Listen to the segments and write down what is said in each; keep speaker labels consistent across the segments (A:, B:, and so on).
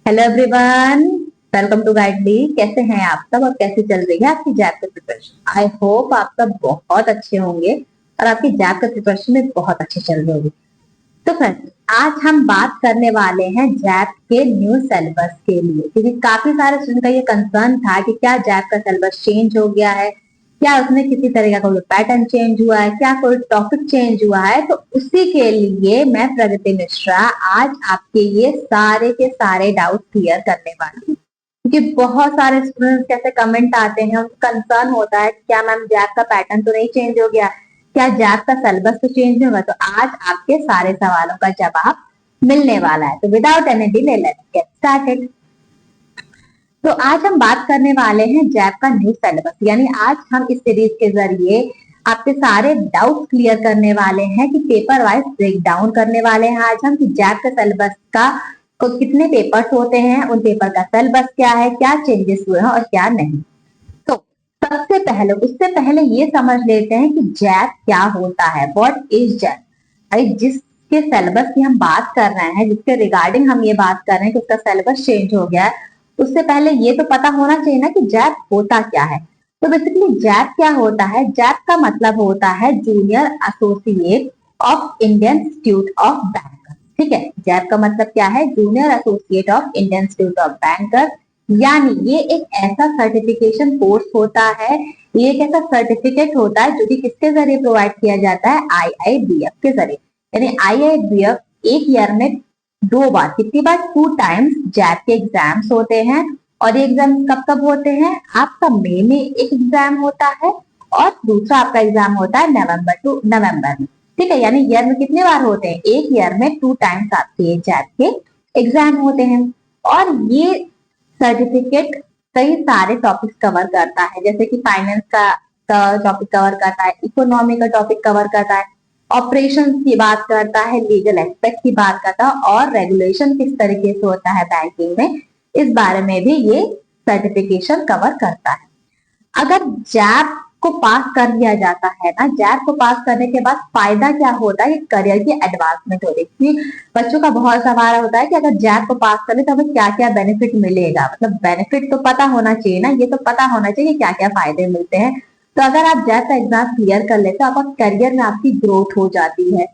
A: Hello everyone, welcome to Guidely. कैसे हैं आप सब और कैसे चल रही है आपकी जैब की प्रिपरेशन? आई होप आप सब बहुत अच्छे होंगे और आपकी जैब का प्रिपरेशन भी बहुत अच्छी चल रही होगी। तो फ्रेंड्स, आज हम बात करने वाले हैं जैब के न्यू सिलेबस के लिए, क्योंकि काफी सारे स्टूडेंट का ये कंसर्न था कि क्या जैब का सिलेबस चेंज हो गया है, क्या उसमें किसी तरह का कोई पैटर्न चेंज हुआ है, क्या कोई टॉपिक चेंज हुआ है। तो उसी के लिए मैं प्रगति मिश्रा आज आपके ये सारे के सारे डाउट क्लियर करने वाली हूँ, क्योंकि बहुत सारे स्टूडेंट्स कैसे कमेंट आते हैं, उनको कंसर्न होता है क्या मैम जैब का पैटर्न तो नहीं चेंज हो गया, क्या जैब का सिलेबस तो चेंज नहीं होगा। तो आज आपके सारे सवालों का जवाब मिलने वाला है। तो without any delay let's get started. तो आज हम बात करने वाले हैं जैब का न्यू सिलेबस, यानी आज हम इस सीरीज के जरिए आपके सारे डाउट क्लियर करने वाले हैं कि पेपर वाइज ब्रेक डाउन करने वाले हैं आज हम कि जैब का सिलेबस का को कितने पेपर्स होते हैं, उन पेपर का सिलेबस क्या है, क्या चेंजेस हुए हैं और क्या नहीं। तो सबसे पहले उससे पहले ये समझ लेते हैं कि जैब क्या होता है, व्हाट इज जैब। जिसके सिलेबस की हम बात कर रहे हैं, जिसके रिगार्डिंग हम ये बात कर रहे हैं कि उसका सिलेबस चेंज हो गया है, उससे पहले ये तो पता होना चाहिए ना कि जैब होता क्या है। तो बेसिकली जैब क्या होता है? जैब का मतलब होता है junior associate of Indian institute of banker. ठीक है, जैब का मतलब क्या है? Junior associate of Indian institute of banker. यानी ये एक ऐसा सर्टिफिकेशन कोर्स होता है, ये एक ऐसा सर्टिफिकेट होता है जो कि किसके जरिए प्रोवाइड किया जाता है? IIBF के जरिए। यानी IIBF एक ईयर में दो बार, कितनी बार? 2 टाइम्स जैब के एग्जाम्स होते हैं। और ये एग्जाम कब कब होते हैं? आपका मई में एक एग्जाम होता है और दूसरा आपका एग्जाम होता है नवंबर टू नवंबर में। ठीक है, यानी ईयर में कितने बार होते हैं? एक ईयर में 2 टाइम्स आपके जैब के एग्जाम होते हैं। और ये सर्टिफिकेट कई सारे टॉपिक्स कवर करता है, जैसे कि फाइनेंस का टॉपिक कवर करता है, इकोनॉमी का टॉपिक कवर करता है, ऑपरेशन की बात करता है, लीगल एस्पेक्ट की बात करता है और रेगुलेशन किस तरीके से होता है बैंकिंग में, इस बारे में भी ये सर्टिफिकेशन कवर करता है। अगर जैब को पास कर लिया जाता है ना, जैब को पास करने के बाद फायदा क्या होता है? करियर की एडवांसमेंट होती है। बच्चों का बहुत सवाल होता है कि अगर जैब को पास कर ले तो हमें क्या क्या बेनिफिट मिलेगा। मतलब बेनिफिट तो पता होना चाहिए ना, ये तो पता होना चाहिए क्या क्या फायदे मिलते हैं। तो अगर आप जैब का एग्जाम क्लियर कर लेते हो, आपका करियर में आपकी ग्रोथ हो जाती है,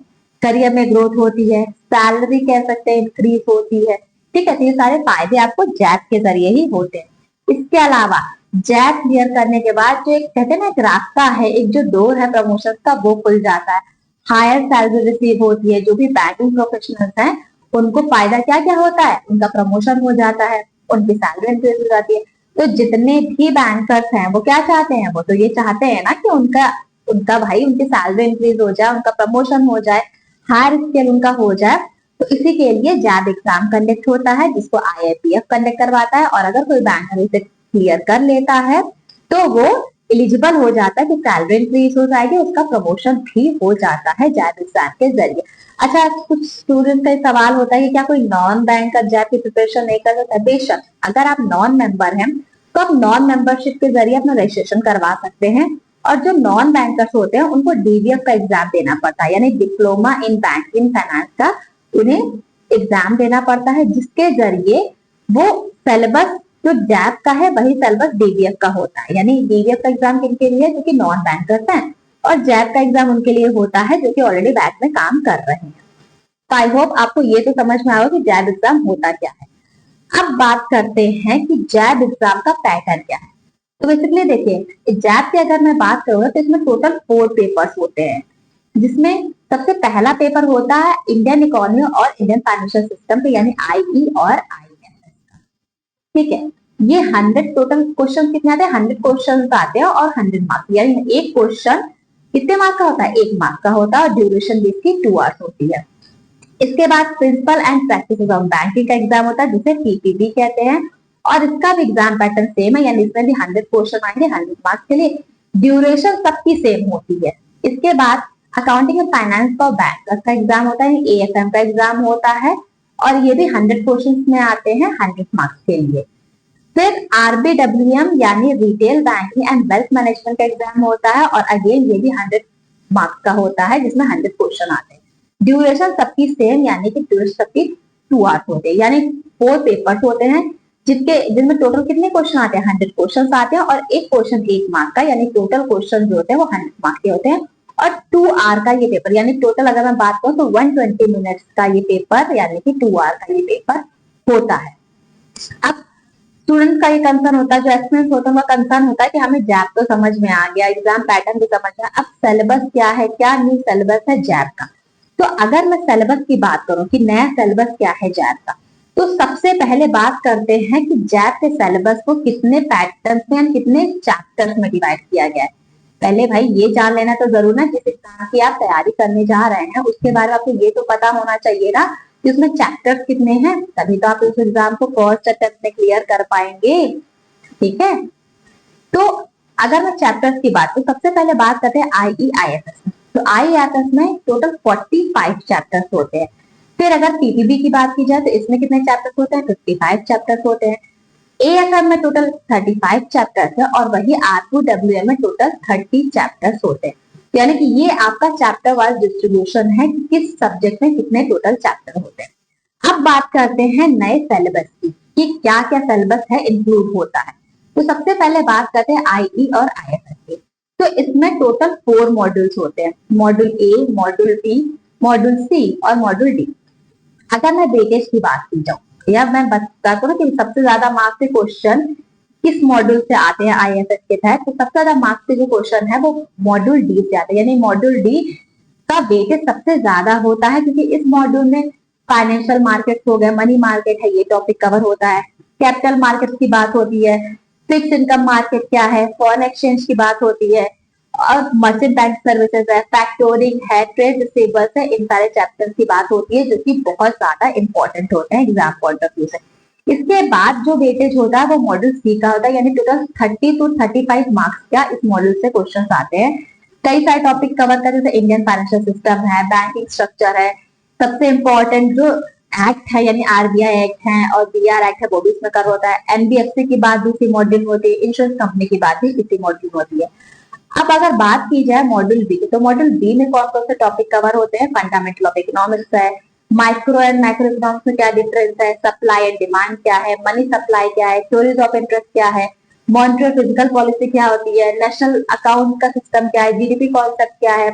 A: करियर में ग्रोथ होती है, सैलरी कह सकते हैं इंक्रीज होती है। ठीक है, तो ये सारे फायदे आपको जैब के जरिए ही होते हैं। इसके अलावा जैब क्लियर करने के बाद जो एक कहते हैं ना, एक रास्ता है, एक जो डोर है प्रमोशन का, वो खुल जाता है। हायर सैलरी रिसीव होती है। जो भी बैंकिंग प्रोफेशनल्स हैं उनको फायदा क्या क्या होता है? उनका प्रमोशन हो जाता है, उनकी सैलरी इंक्रीज हो जाती है। तो जितने भी बैंकर्स हैं वो क्या चाहते हैं? वो तो ये चाहते हैं ना कि उनका उनका भाई उनकी सैलरी इंक्रीज हो जाए, उनका प्रमोशन हो जाए, हायर स्केल उनका हो जाए। तो इसी के लिए जैब एग्जाम कंडक्ट होता है, जिसको IIPF कंडक्ट करवाता है। और अगर कोई बैंकर इसे क्लियर कर लेता है तो वो एलिजिबल हो जाता है कि सैलरी इंक्रीज हो जाएगी, उसका प्रमोशन भी हो जाता है जैब एग्जाम के जरिए। अच्छा, कुछ स्टूडेंट का सवाल होता है कि क्या कोई नॉन बैंकर जैब की प्रिपरेशन नहीं कर सकता? बेशक, अगर आप नॉन मेंबर हैं तो आप नॉन मेंबरशिप के जरिए अपना रजिस्ट्रेशन करवा सकते हैं। और जो नॉन बैंकर्स होते हैं उनको DBF का एग्जाम देना पड़ता है, यानी डिप्लोमा इन बैंकिंग फाइनेंस का उन्हें एग्जाम देना पड़ता है, जिसके जरिए वो सिलेबस जो जैब का है वही सिलेबस DBF का होता है। यानी DBF का एग्जाम किनके लिए? जो कि नॉन बैंकर्स हैं, और जैब का एग्जाम उनके लिए होता है जो कि ऑलरेडी बैंक में काम कर रहे हैं। तो आई होप आपको ये तो समझ में आएगा कि जैब एग्जाम होता क्या है। अब बात करते हैं कि जैब एग्जाम का पैटर्न क्या है। तो बेसिकली देखिए, जैब की अगर मैं बात करूँ तो इसमें टोटल 4 पेपर्स होते हैं, जिसमें सबसे पहला पेपर होता है इंडियन इकोनॉमी और इंडियन फाइनेंशियल सिस्टम पे, यानी IE और IFS का। ठीक है, ये 100 टोटल क्वेश्चन कितने आते हैं? 100 क्वेश्चन आते हैं और 100 मार्क्स, यानी एक क्वेश्चन कितने मार्क का होता है? 1 मार्क का होता है और ड्यूरेशन भी इसकी 2 आवर्स होती है। इसके बाद principle and practices of banking का एग्जाम होता है, जिसे PPB कहते हैं। और इसका भी एग्जाम पैटर्न सेम है, यानी इसमें भी 100 क्वेश्चन आएंगे 100 मार्क्स के लिए। ड्यूरेशन सबकी सेम होती है। इसके बाद accounting and finance for bankers का एग्जाम होता है, AFM का एग्जाम होता है, और ये भी 100 क्वेश्चन में आते हैं 100 मार्क्स के लिए। फिर RBWM यानी retail banking and wealth management का एग्जाम होता है, और अगेन ये भी 100 मार्क्स का होता है, जिसमें 100 क्वेश्चन आते हैं। ड्यूरेशन सबकी सेम, यानी कि ड्यूरेशन सबकी 2 आवर्स होते हैं, यानी 4 पेपर्स होते हैं जिनमें टोटल कितने क्वेश्चन आते हैं, 100 क्वेश्चन आते हैं, और एक क्वेश्चन 1 मार्क का, यानी टोटल क्वेश्चन जो होते हैं वो 100 मार्क के होते हैं। और 2 आवर का ये पेपर, यानी टोटल अगर मैं बात करूं तो 120 मिनट्स का ये पेपर, यानी कि 2 आवर का ये पेपर होता है। अब स्टूडेंट का ये कंसर्न होता है, जो एक्सपीरियंस होता है, वह कंसर्न होता है कि हमें जैप तो समझ में आ गया, एग्जाम पैटर्न भी समझ में, अब सिलेबस क्या है, क्या न्यू सिलेबस है जैप का। तो अगर मैं सिलेबस की बात करूं कि नया सिलेबस क्या है जैप का, तो सबसे पहले बात करते हैं कि जैप के सिलेबस को कितने पैटर्न में, कितने चैप्टर्स में डिवाइड किया गया है। पहले भाई ये जान लेना तो जरूर ना, जिस एग्जाम की आप तैयारी करने जा रहे हैं उसके बारे में आपको ये तो पता होना चाहिए ना कि उसमें चैप्टर्स कितने हैं, तभी तो आप उस एग्जाम को फर्स्ट अटेम्प्ट में क्लियर कर पाएंगे। ठीक है, तो अगर मैं चैप्टर्स की बात, तो सबसे पहले बात करते हैं IEIFS में। तो IEIFS में टोटल 45 चैप्टर्स होते हैं। फिर अगर PPB की बात की जाए तो इसमें कितने चैप्टर्स होते हैं, 55 चैप्टर्स होते हैं। AFM में टोटल 35 चैप्टर्स है, और वही R2WM में टोटल 30 चैप्टर्स होते हैं। यानी कि ये आपका चैप्टर वाइज डिस्ट्रीब्यूशन है कि किस सब्जेक्ट में कितने टोटल चैप्टर होते हैं। अब बात करते हैं नए सिलेबस की कि क्या क्या सिलेबस है इंक्लूड होता है। तो सबसे पहले बात करते हैं IE और IFS की। तो इसमें टोटल 4 मॉड्यूल्स होते हैं, module A, module B, module C और मॉड्यूल D। अगर मैं वेटेज की बात की जाऊं, या मैं बता दूं कि सबसे ज्यादा मार्क्स के क्वेश्चन किस मॉड्यूल से आते हैं IFS के तहत, तो सबसे ज्यादा मार्क्स के जो क्वेश्चन है वो मॉड्यूल D से आते हैं, यानी मॉड्यूल D का वेटेज सबसे ज्यादा होता है, क्योंकि इस मॉड्यूल में फाइनेंशियल मार्केट हो गए, मनी मार्केट है, ये टॉपिक कवर होता है, कैपिटल मार्केट की बात होती है, फिक्स इनकम मार्केट क्या है, फॉरेन एक्सचेंज की बात होती है, और मर्चेंट बैंक सर्विसेज है, फैक्टोरिंग है, ट्रेड रिसीवर्स है, इन सारे चैप्टर्स की बात होती है, जो कि बहुत ज्यादा इंपॉर्टेंट होते हैं एग्जाम पॉइंट ऑफ व्यू से। इसके बाद जो वेटेज होता है वो मॉड्यूल C का होता है, यानी टोटल 30 to 35 मार्क्स का इस मॉड्यूल से क्वेश्चन आते हैं। कई सारे टॉपिक कवर करते हैं, जैसे इंडियन फाइनेंशियल सिस्टम है, बैंकिंग स्ट्रक्चर है, सबसे इंपॉर्टेंट जो एक्ट है यानी RBI एक्ट है और BR एक्ट है वो भी इसमें कवर होता है। NBFC की बात भी इसी मॉड्यूल में होती है, इंश्योरेंस कंपनी की बात भी इसी मॉड्यूल में होती है। अब अगर बात की जाए मॉड्यूल B की, तो मॉड्यूल B में कौन कौन से टॉपिक कवर होते हैं, फंडामेंटल ऑफ इकोनॉमिक्स है, माइक्रो एंड मैक्रो इकोनॉमिक्स में क्या डिफरेंस है, सप्लाई एंड डिमांड क्या है, मनी सप्लाई क्या है, थ्योरीज ऑफ इंटरेस्ट क्या है, मॉनेटरी फिजिकल पॉलिसी क्या होती है, नेशनल अकाउंट का सिस्टम क्या है, GDP कॉन्सेप्ट क्या है।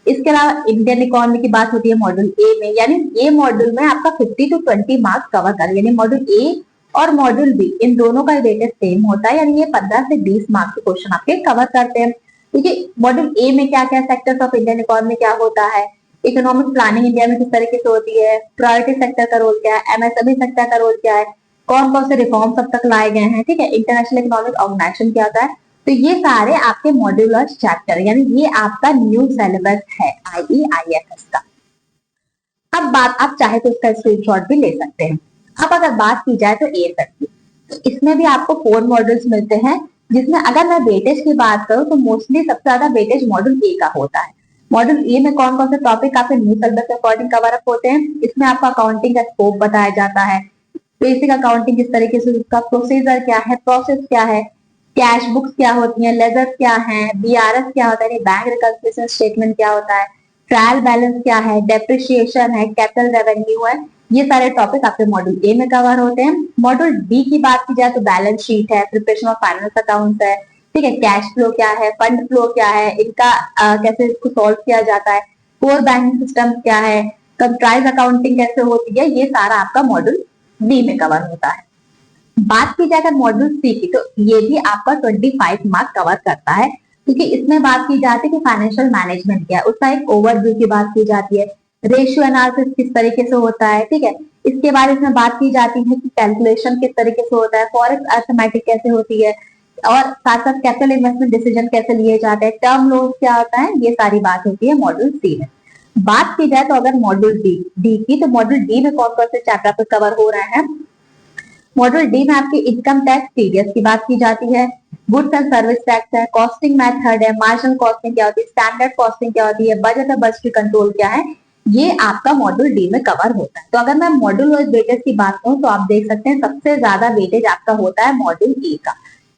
A: इसके अलावा इंडियन इकोनॉमी की बात होती है मॉड्यूल A में, यानी ये मॉड्यूल में आपका 50 to 20 मार्क्स कवर कर, यानी मॉड्यूल A और मॉड्यूल B इन दोनों का वेटेज सेम होता है, यानी ये 15 से 20 मार्क्स के क्वेश्चन आपके कवर करते हैं। क्योंकि मॉड्यूल A में क्या क्या सेक्टर्स ऑफ इंडियन इकोनॉमी क्या होता है, इकोनॉमिक प्लानिंग इंडिया में किस तरीके से होती है, प्रायोरिटी सेक्टर का रोल क्या है, MSME सेक्टर का रोल क्या है, कौन कौन से रिफॉर्म्स अब तक लाए गए हैं, ठीक है, इंटरनेशनल इकोनॉमिक ऑर्गेनाइजेशन क्या होता है। तो ये सारे आपके मॉड्यूलर चैप्टर, यानी ये आपका न्यू सिलेबस है IEIFS का। अब बात, आप चाहे तो इसका स्क्रीनशॉट भी ले सकते हैं। अब अगर बात की जाए तो AFS की, तो इसमें भी आपको 4 मॉड्यूल्स मिलते हैं, जिसमें अगर मैं वेटेज की बात करूं तो मोस्टली सबसे ज्यादा वेटेज मॉड्यूल A का होता है। मॉड्यूल ए में कौन कौन से टॉपिक आपके न्यू सिलेबस के अकॉर्डिंग कवर अप होते हैं, इसमें आपका अकाउंटिंग का स्कोप बताया जाता है, बेसिक अकाउंटिंग किस तरीके से, उसका प्रोसीजर क्या है, प्रोसेस क्या है, कैश बुक्स क्या होती हैं, लेजर क्या है, BRS क्या होता है, बैंक रिकंसिलिएशन स्टेटमेंट क्या होता है, ट्रायल बैलेंस क्या है, डेप्रिसिएशन है, कैपिटल रेवेन्यू है, ये सारे टॉपिक आपके मॉड्यूल ए में कवर होते हैं। मॉड्यूल बी की बात की जाए तो बैलेंस शीट है, प्रिपरेशन ऑफ फाइनेंस अकाउंट्स है, ठीक है, कैश फ्लो क्या है, फंड फ्लो क्या है, इनका कैसे इसको सॉल्व किया जाता है, कोर बैंकिंग सिस्टम क्या है, कंप्राइज अकाउंटिंग कैसे होती है, ये सारा आपका मॉड्यूल बी में कवर होता है। बात की जाए अगर मॉड्यूल सी की, तो ये भी आपका 25 मार्क कवर करता है, क्योंकि इसमें बात की जाती है कि फाइनेंशियल मैनेजमेंट क्या है, उसका एक ओवरव्यू की बात की जाती है, रेशियो एनालिसिस किस तरीके से होता है, ठीक है, इसके बाद इसमें बात की जाती है कि कैलकुलेशन किस तरीके से होता है, फॉरेक्स अर्थमेटिक कैसे होती है, और साथ साथ कैपिटल इन्वेस्टमेंट डिसीजन कैसे लिए जाते हैं, टर्म लोन क्या होता है, ये सारी बात होती है मॉड्यूल सी में। बात की जाए तो अगर मॉड्यूल डी की, तो मॉड्यूल डी में कौन कौन से चैप्टर पे कवर हो रहे हैं। मॉड्यूल डी में आपकी इनकम टैक्स टीडीएस की बात की जाती है, गुड्स एंड सर्विस टैक्स है, कॉस्टिंग मेथड है, मार्जिनल कॉस्टिंग क्या होती है, स्टैंडर्ड कॉस्टिंग क्या होती है, बजट और बजटरी कंट्रोल क्या है, ये आपका मॉड्यूल डी में कवर होता है। तो अगर मैं मॉड्यूल वाइज वेटेज की बात करूं तो आप देख सकते हैं सबसे ज्यादा वेटेज आपका होता है मॉड्यूल ए का,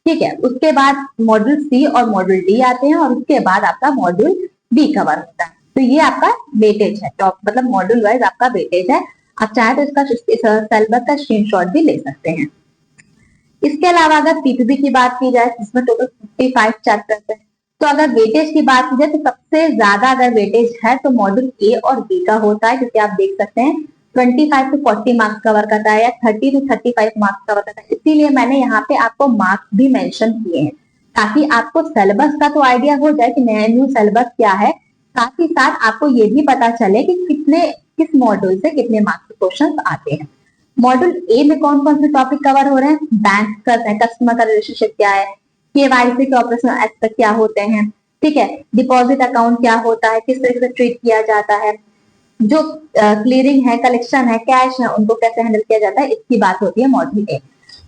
A: ठीक है, उसके बाद मॉड्यूल सी और मॉड्यूल डी आते हैं, और उसके बाद आपका मॉड्यूल बी कवर होता है। तो ये आपका वेटेज है, मतलब मॉड्यूल वाइज आपका वेटेज है। आप चाहे तो इसका सिलेबस का स्क्रीनशॉट भी ले सकते हैं। इसके अलावा अगर पीपीबी की बात की जाए जिसमें टोटल 55 चैप्टर्स है, तो अगर वेटेज की बात की जाए तो सबसे ज्यादा अगर वेटेज है तो मॉड्यूल ए और बी का होता है, क्योंकि आप देख सकते हैं 25 to 40 मार्क्स कवर करता है या 30 to 35 मार्क्स कवर करता है। इसीलिए मैंने यहाँ पे आपको मार्क्स भी मेंशन किए हैं ताकि आपको सिलेबस का तो आइडिया हो जाए कि नया न्यू सिलेबस क्या है, साथ ही साथ आपको ये भी पता चले कि किस मॉड्यूल से कितने मार्क्स के क्वेश्चन आते हैं। मॉड्यूल ए में कौन कौन से टॉपिक कवर हो रहे हैं? बैंक का कस्टमर का रिलेशनशिप क्या है, केवाईसी के ऑपरेशनल एस्पेक्ट क्या होते हैं, ठीक है, डिपॉजिट अकाउंट क्या होता है, किस तरीके से ट्रीट किया जाता है, जो क्लियरिंग है, कलेक्शन है, कैश है, उनको कैसे हैंडल किया जाता है, इसकी बात होती है मॉड्यूल ए।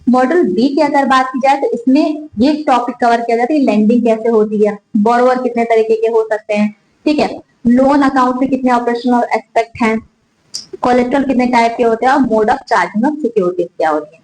A: मॉड्यूल बी की अगर बात की जाए तो इसमें ये टॉपिक कवर किया जाता है, लेंडिंग कैसे होती है, बोरोवर कितने तरीके के हो सकते हैं, ठीक है, लोन अकाउंट में कितने ऑपरेशनल एस्पेक्ट हैं, कोलेट्रल कितने टाइप के होते हैं और mode of charging of security क्या होती है।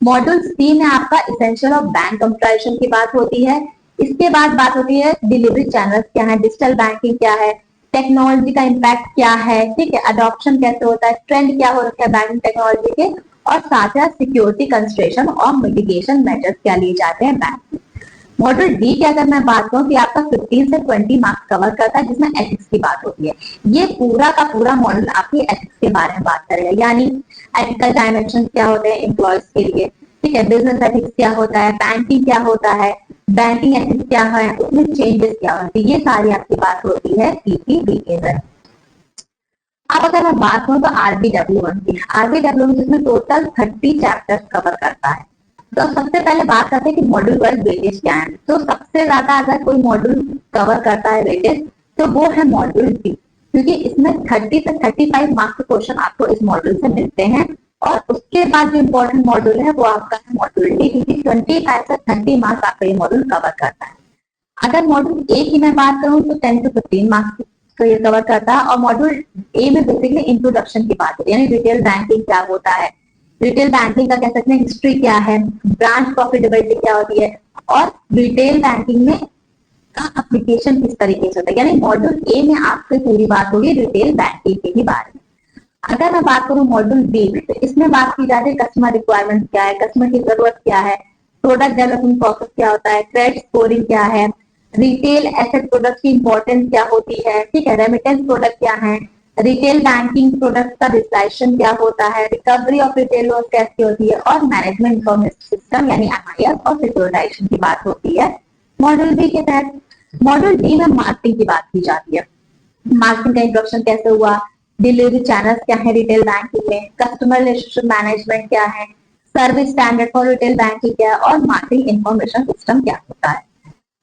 A: मॉड्यूल सी में आपका इसेंशियल ऑफ बैंक कंप्यूटराइजेशन की बात होती है। इसके बाद बात होती है डिलीवरी चैनल्स क्या है, डिजिटल बैंकिंग क्या है, टेक्नोलॉजी का इम्पैक्ट क्या है, ठीक है, अडॉप्शन कैसे होता है, ट्रेंड क्या हो रखा है बैंकिंग टेक्नोलॉजी के, और साथ ही सिक्योरिटी कंसिडरेशन और मिटिगेशन मेजर्स क्या लिए जाते हैं बैंक। मॉड्यूल डी की अगर मैं बात करूं कि आपका 15 से 20 मार्क्स कवर करता है जिसमें एथिक्स की बात होती है। ये पूरा का पूरा मॉडल आपकी एथिक्स के बारे में बात करेगा, यानी एथिकल डायमेंशन क्या होते हैं एम्प्लॉयज के लिए, ठीक है, बिजनेस एथिक्स क्या होता है, बैंकिंग क्या होता है, बैंकिंग एथिक्स क्या है, उसमें चेंजेस क्या होती है, ये सारी आपकी बात होती है पीपीबी के अंदर। अब अगर मैं बात करूं तो आरबीडब्ल्यू1 की, आरबीडब्ल्यू1 जिसमें टोटल 30 चैप्टर्स कवर करता है। तो सबसे पहले बात करते हैं कि मॉड्यूल वाइज वेटेज क्या है। तो सबसे ज्यादा अगर कोई मॉड्यूल कवर करता है वेटेज तो वो है मॉड्यूल बी, क्योंकि इसमें 30 से 35 मार्क्स के क्वेश्चन आपको इस मॉड्यूल से मिलते हैं। और उसके बाद जो इम्पोर्टेंट मॉड्यूल है वो आपका है मॉड्यूल डी, क्योंकि 25 से 30 मार्क्स आपका ये मॉड्यूल कवर करता है। अगर मॉड्यूल ए की मैं बात करूं तो 10 से 15 मार्क्स को ये कवर करता है। और मॉड्यूल ए में बेसिकली इंट्रोडक्शन की बात होती है, यानी रिटेल बैंकिंग क्या होता है, रिटेल बैंकिंग का कह सकते हैं हिस्ट्री क्या है, ब्रांच प्रॉफिटेबिलिटी क्या होती है, और रिटेल बैंकिंग में का एप्लीकेशन किस तरीके से होता है। यानी मॉड्यूल ए में आपसे पूरी बात होगी रिटेल बैंकिंग के ही बारे में। अगर मैं बात करूं मॉड्यूल बी में तो इसमें बात की जाती है कस्टमर रिक्वायरमेंट क्या है, कस्टमर की जरूरत क्या है, प्रोडक्ट डेवलपमेंट प्रोसेस क्या होता है, क्रेडिट स्कोरिंग क्या है, रिटेल एसेट प्रोडक्ट की इंपॉर्टेंस क्या होती है, ठीक है, रेमिटेंस प्रोडक्ट क्या है, रिटेल बैंकिंग प्रोडक्ट का डिस्क्रिप्शन क्या होता है, रिकवरी ऑफ रिटेल लॉस कैसे होती है, और मैनेजमेंट इन्फॉर्मेशन सिस्टम यानी एमआईएस और सिक्योरिटाइजेशन की बात होती है मॉड्यूल बी के तहत। मॉड्यूल डी में मार्केटिंग की बात की जाती है, मार्केटिंग का इंट्रोडक्शन कैसे हुआ, डिलीवरी चैनल्स क्या है रिटेल बैंकिंग में, कस्टमर रिलेशनशिप मैनेजमेंट क्या है, service standard for retail banking क्या है, और मार्केटिंग इन्फॉर्मेशन सिस्टम क्या होता है।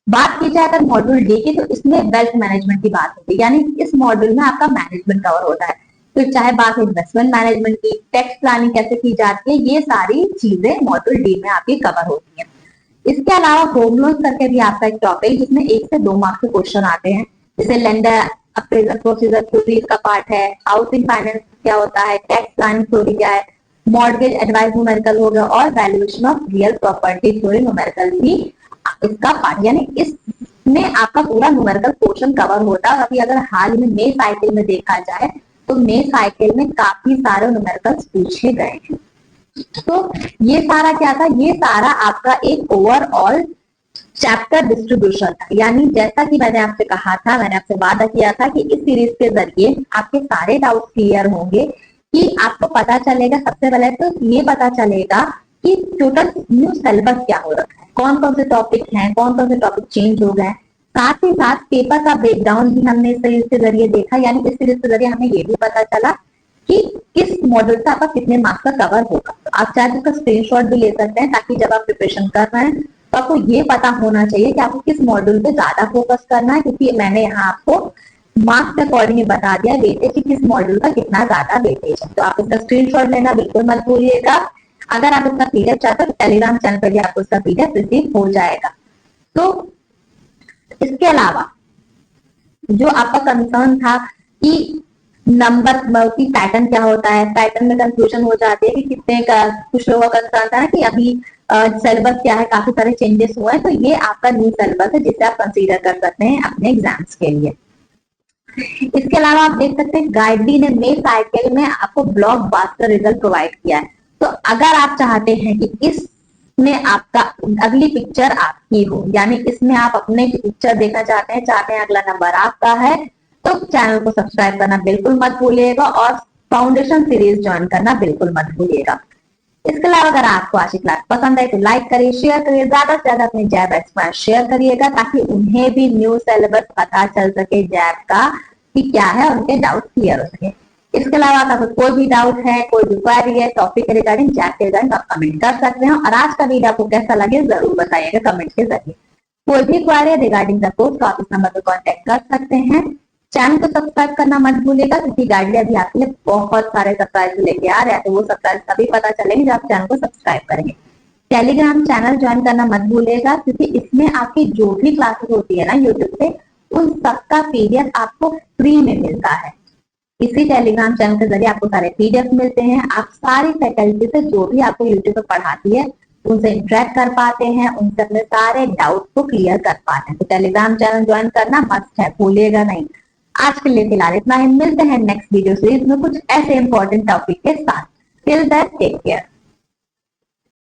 A: बात की जाए अगर मॉड्यूल डी की तो इसमें वेल्थ मैनेजमेंट की बात होती है, यानी इस मॉड्यूल में आपका मैनेजमेंट कवर होता है। तो चाहे बात इन्वेस्टमेंट मैनेजमेंट की, टैक्स प्लानिंग कैसे की जाती है, ये सारी चीजें मॉड्यूल डी में आपकी कवर होती है। इसके अलावा होम लोन करके भी आपका एक टॉपिक जिसमें 1 से 2 मार्क्स के क्वेश्चन आते हैं, जैसे लेंडर अप्रेजल प्रोसीजर थ्योरी का पार्ट है, हाउसिंग फाइनेंस क्या होता है, टैक्स प्लानिंग थ्योरी क्या है, मॉर्गेज एडवाइस न्यूमेरिकल हो गया, और valuation of real property theory numerical भी इसका पार्ट, यानी इसमें आपका पूरा न्यूमेरिकल पोर्शन कवर होता है। अभी अगर हाल में मई साइकिल में देखा जाए तो मई साइकिल में काफी सारे न्यूमेरिकल्स पूछे गए हैं। तो ये सारा क्या था, ये सारा आपका एक ओवरऑल चैप्टर डिस्ट्रीब्यूशन था। यानी जैसा कि मैंने आपसे कहा था, मैंने आपसे वादा किया था कि इस सीरीज के जरिए आपके सारे डाउट क्लियर होंगे, कि आपको पता चलेगा, सबसे पहले तो ये पता चलेगा कि टोटल न्यू सिलेबस क्या हो रखा है, कौन कौन से टॉपिक हैं, कौन कौन से टॉपिक चेंज हो गए। साथ ही साथ पेपर का ब्रेकडाउन भी हमने इस सीरीज के जरिए देखा, यानी इस सीरीज के जरिए हमें ये भी पता चला कि किस मॉडल से आपका कितने मार्क्स का कवर होगा। तो आप चाहे उसका स्क्रीनशॉट भी ले सकते हैं, ताकि जब आप प्रिपरेशन कर रहे हैं तो आपको ये पता होना चाहिए कि आपको किस मॉड्यूल पे ज्यादा फोकस करना है, क्योंकि मैंने यहाँ आपको मार्क्स के अकॉर्डिंग बता दिया वेटेज कि किस मॉड्यूल का कितना ज्यादा वेटेज है। तो आप इसका स्क्रीनशॉट लेना बिल्कुल मत भूलिएगा। अगर आप इसका पीडीएफ चाहते हो तो टेलीग्राम चैनल पर भी आपको इसका पीडीएफ रिसीव हो जाएगा। तो इसके अलावा जो आपका कंसर्न था कि नंबर की पैटर्न क्या होता है, पैटर्न में कंफ्यूजन हो जाती है कि कितने का, कुछ लोगों का कंसर्न था ना कि अभी सिलेबस क्या है, काफी सारे चेंजेस हुए हैं। तो ये आपका न्यू सिलेबस है जिसे आप कंसीडर कर सकते हैं अपने एग्जाम्स के लिए। इसके अलावा आप देख सकते हैं गाइडली ने मई साइकिल में आपको ब्लॉकबस्टर रिजल्ट प्रोवाइड किया है। तो अगर आप चाहते हैं कि इसमें आपका अगली पिक्चर आपकी हो, यानी इसमें आप अपने पिक्चर देखना चाहते हैं अगला नंबर आपका है, तो चैनल को सब्सक्राइब करना बिल्कुल मत भूलिएगा और फाउंडेशन सीरीज ज्वाइन करना बिल्कुल मत भूलिएगा। इसके अलावा अगर आपको आज की क्लास पसंद है तो लाइक करिए, शेयर करिए, ज्यादा से ज्यादा अपने जैब एक्सपर्ट शेयर करिएगा ताकि उन्हें भी न्यू सिलेबस पता चल सके जैब का कि क्या है, उनके डाउट क्लियर हो सके। इसके अलावा अगर कोई भी डाउट है, कोई भी क्वेरी है टॉपिक के रिगार्डिंग, जैब के रिगार्डिंग, आप कमेंट कर सकते हैं। और आज का वीडियो आपको कैसा लगे जरूर बताइएगा कमेंट के जरिए। कोई भी क्वेरी रिगार्डिंग द कोर्स तो आप इस नंबर पर कॉन्टेक्ट कर सकते हैं। चैनल को सब्सक्राइब करना मत भूलिएगा क्योंकि गाइडली अभी आपके लिए बहुत सारे सरप्राइज लेके आ रहे हैं, तो वो सरप्राइज तभी पता चलेंगे जब आप चैनल को सब्सक्राइब करेंगे। टेलीग्राम चैनल ज्वाइन करना मत भूलिएगा क्योंकि इसमें आपकी जो भी क्लासेस होती है ना यूट्यूब पे, उन सबका पीडीएफ आपको फ्री में मिलता है। इसी टेलीग्राम चैनल के जरिए आपको सारे पीडीएफ मिलते हैं। आप सारी फैकल्टी से जो भी आपको यूट्यूब पर पढ़ाती है उनसे इंटरेक्ट कर पाते हैं, उनसे अपने सारे डाउट को क्लियर कर पाते हैं। तो टेलीग्राम चैनल ज्वाइन करना मस्ट है, भूलिएगा नहीं। आज के लिए फिलहाल इतना ही, मिलते हैं नेक्स्ट वीडियो सीरीज में कुछ ऐसे इंपॉर्टेंट टॉपिक के साथ। Till that take care.